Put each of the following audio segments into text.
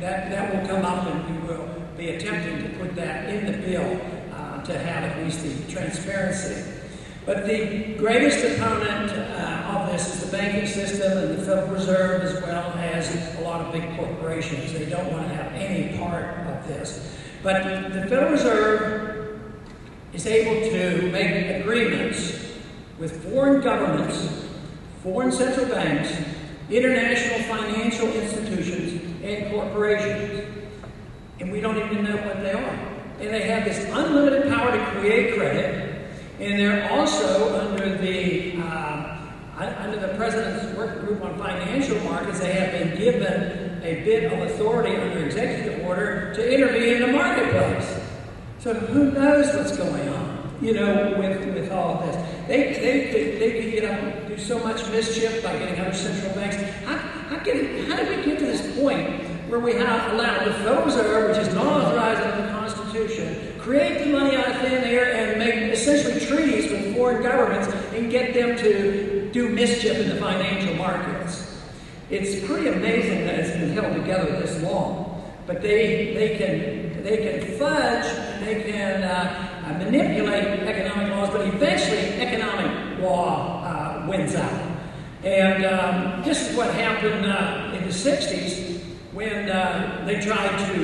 that will come up, and we will be attempting to put that in the bill to have at least the transparency. But the greatest opponent of this is the banking system and the Federal Reserve, as well as a lot of big corporations. They don't want to have any part of this. But the Federal Reserve is able to make agreements with foreign governments, foreign central banks, international financial institutions, and corporations. And we don't even know what they are. And they have this unlimited power to create credit, and they're also under the President's Work Group on Financial Markets. They have been given a bit of authority under executive order to intervene in the marketplace. So who knows what's going on, with all of this. They could get up and do so much mischief by getting other central banks. How did we get to this point where we have allowed the Federal Reserve, which is not authorized under the Constitution, create the money out of thin air and make essentially treaties with foreign governments and get them to do mischief in the financial markets? It's pretty amazing that it's been held together this long. But they can fudge and they can manipulate economic laws, but eventually economic law wins out. And this is what happened in the 60s when they tried to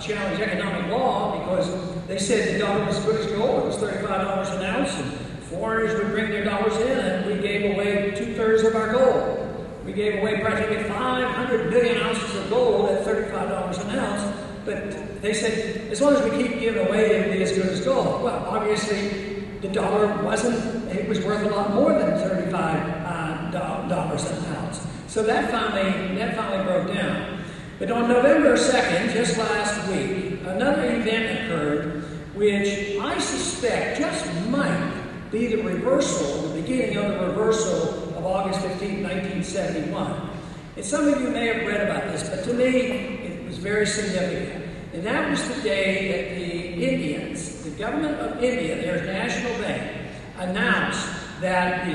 challenge economic law, because they said the dollar was as good as gold. It was $35 an ounce, and foreigners would bring their dollars in, and we gave away 2/3 of our gold. We gave away practically 500 billion ounces of gold at $35 an ounce, but they said, as long as we keep giving away, it'll be as good as gold. Well, obviously, the dollar wasn't, it was worth a lot more than $35 an ounce. So that finally broke down. But on November 2nd, just last week, another event occurred which I suspect just might be the reversal, the beginning of the reversal of August 15, 1971. And some of you may have read about this, but to me, it was very significant. And that was the day that the Indians, the government of India, their national bank, announced that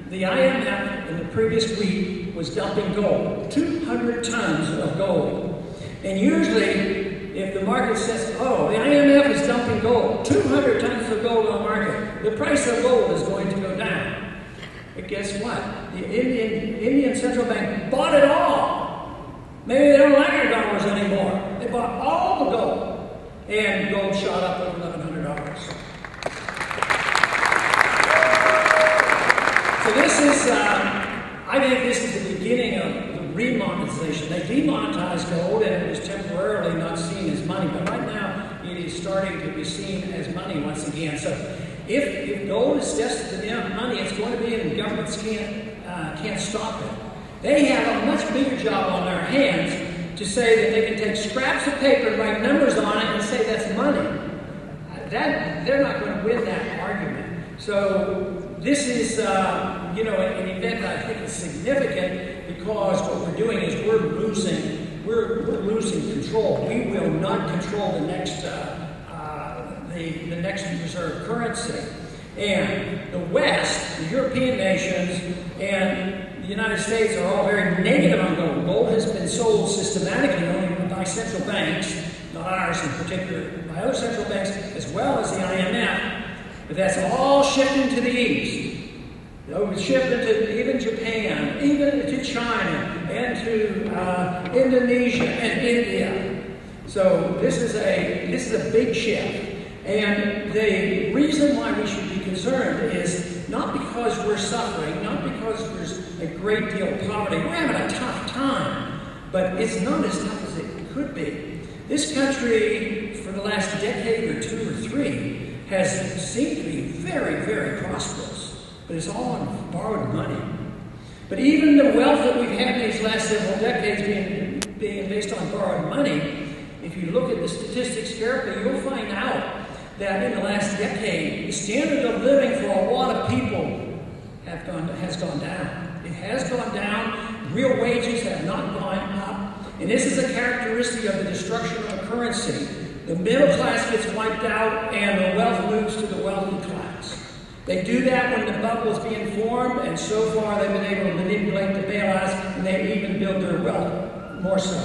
the IMF in the previous week was dumping gold, 200 tons of gold. And usually, if the market says, oh, the IMF is dumping gold, 200 tons of gold on the market, the price of gold is going to go down. But guess what? The Indian Central Bank bought it all. Maybe they don't like our dollars anymore. They bought all the gold. And gold shot up over $1,100. So this is, I think this is the beginning of the remonetization. They demonetized gold, and it was temporarily not seen as money, but right now it is starting to be seen as money once again. So if gold is destined to be money, it's going to be, and governments can't stop it. They have a much bigger job on their hands to say that they can take scraps of paper and write numbers on it and say that's money. They're not going to win that argument. So this is, an event that I think is significant, because what we're doing is we're losing control. We will not control the next reserve currency. And the West, the European nations, and the United States are all very negative on gold. Gold has been sold systematically only by central banks, not ours in particular, by other central banks, as well as the IMF. But that's all shifting to the east. It's shifting to even Japan, even to China, and to Indonesia and India. So this is a big shift. And the reason why we should be concerned is not because we're suffering, not because there's a great deal of poverty. We're having a tough time, but it's not as tough as it could be. This country, for the last decade or two or three, has seemed to be very, very prosperous, but it's all on borrowed money. But even the wealth that we've had these last several decades being based on borrowed money, if you look at the statistics carefully, you'll find out that in the last decade, the standard of living for a lot of people has gone down. It has gone down. Real wages have not gone up. And this is a characteristic of the destruction of a currency. The middle class gets wiped out, and the wealth moves to the wealthy class. They do that when the bubble is being formed, and so far they've been able to manipulate the bailouts, and they even build their wealth more so.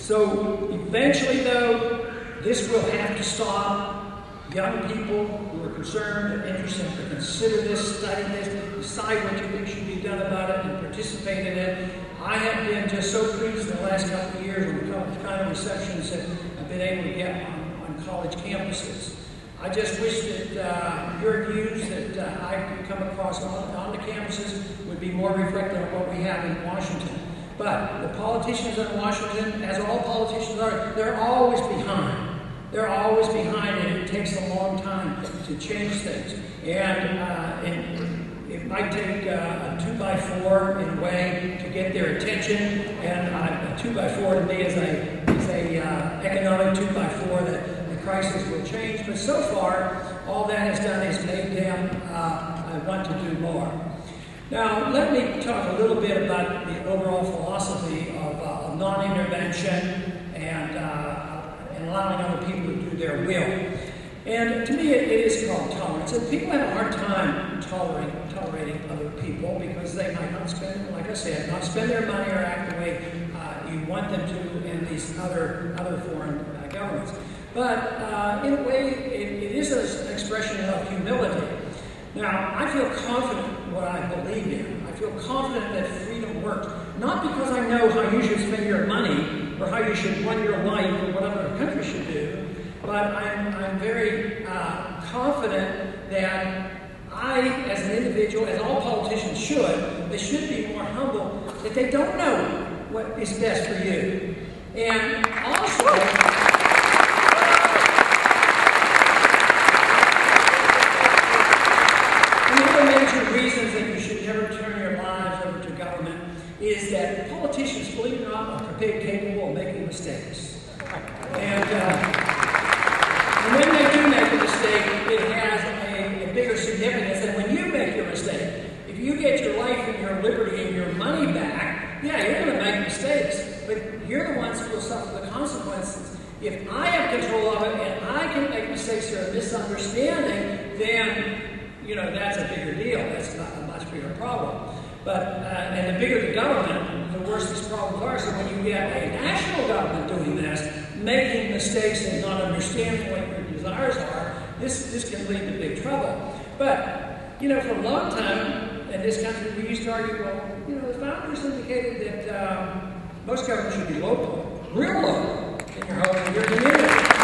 So eventually, though, this will have to stop. Young people who are concerned and interested to consider this, study this, decide what you think should be done about it, and participate in it. I have been just so pleased in the last couple of years with the kind of receptions that I've been able to get on college campuses. I just wish that your views that I could come across on the campuses would be more reflective of what we have in Washington. But the politicians in Washington, as all politicians are, they're always behind. They're always behind, and it takes a long time to change things. And it might take a 2x4 in a way to get their attention. And a 2x4 to me is a economic 2x4 that the crisis will change. But so far, all that has done is made them want to do more. Now, let me talk a little bit about the overall philosophy of non-intervention and allowing other people to do their will. And to me, it is called tolerance. And people have a hard time tolerating other people because they might not spend, like I said, not spend their money or act the way you want them to in these other foreign governments. But in a way, it is an expression of humility. Now, I feel confident in what I believe in. I feel confident that freedom works. Not because I know how you should spend your money or how you should run your life or what other countries should do, but I'm very confident that I, as an individual, as all politicians should, they should be more humble, that they don't know what is best for you. And also, reasons that you should never turn your lives over to government is that politicians, believe it or not, are capable of making mistakes. And when they do make a mistake, it has a bigger significance than when you make your mistake. If you get your life and your liberty and your money back, yeah, you're going to make mistakes, but you're the ones who will suffer the consequences. If I have control of it and I can make mistakes or a misunderstanding, then that's a bigger deal. That's not a much bigger problem. But, and the bigger the government, the worse these problems are. So when you get a national government doing this, making mistakes and not understanding what your desires are, this can lead to big trouble. But, for a long time in this country, we used to argue, well, the founders indicated that most government should be local, real local, in your home, in your community.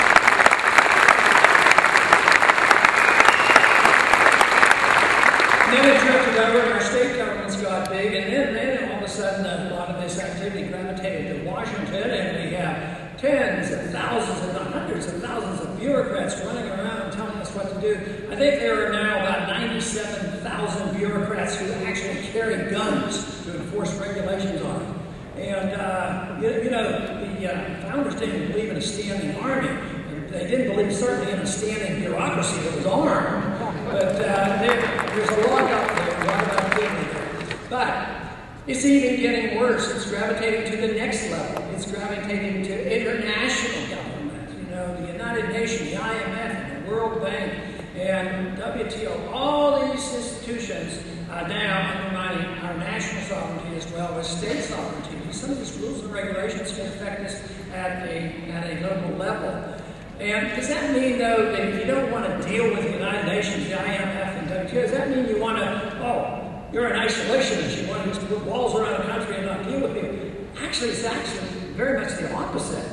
And then it drifted over, and our state governments got big, and then all of a sudden a lot of this activity gravitated to Washington, and we have tens of thousands, if not hundreds of thousands of bureaucrats running around and telling us what to do. I think there are now about 97,000 bureaucrats who actually carry guns to enforce regulations on them. And, the founders didn't believe in a standing army. They didn't believe certainly in a standing bureaucracy that was armed. But there's a lot out there, a lot of activity there. But it's even getting worse. It's gravitating to the next level. It's gravitating to international government. The United Nations, the IMF, the World Bank, and WTO. All these institutions are now undermining our national sovereignty as well as state sovereignty. Some of these rules and regulations can affect us at a local level. And does that mean, though, that if you don't want to deal with the United Nations, the IMF, and WTO, does that mean you want to, you're an isolationist, you want to just put walls around the country and not deal with people? Actually, it's very much the opposite.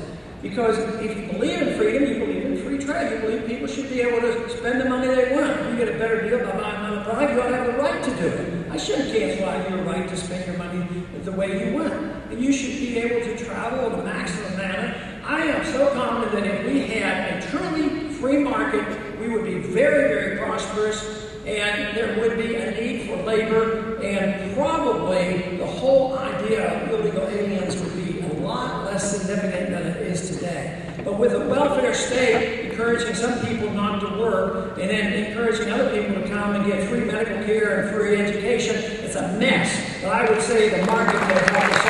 Because if you believe in freedom, you believe in free trade. You believe people should be able to spend the money they want. If you get a better deal by buying another product, you ought to have the right to do it. I shouldn't cancel out your right to spend your money the way you want. And you should be able to travel in the maximum manner. I am so confident that if we had a truly free market, we would be very, very prosperous, and there would be a need for labor, and probably the whole idea of illegal aliens would be a lot less significant than it is today. But with a welfare state encouraging some people not to work, and then encouraging other people to come and get free medical care and free education, it's a mess. But I would say the market will help us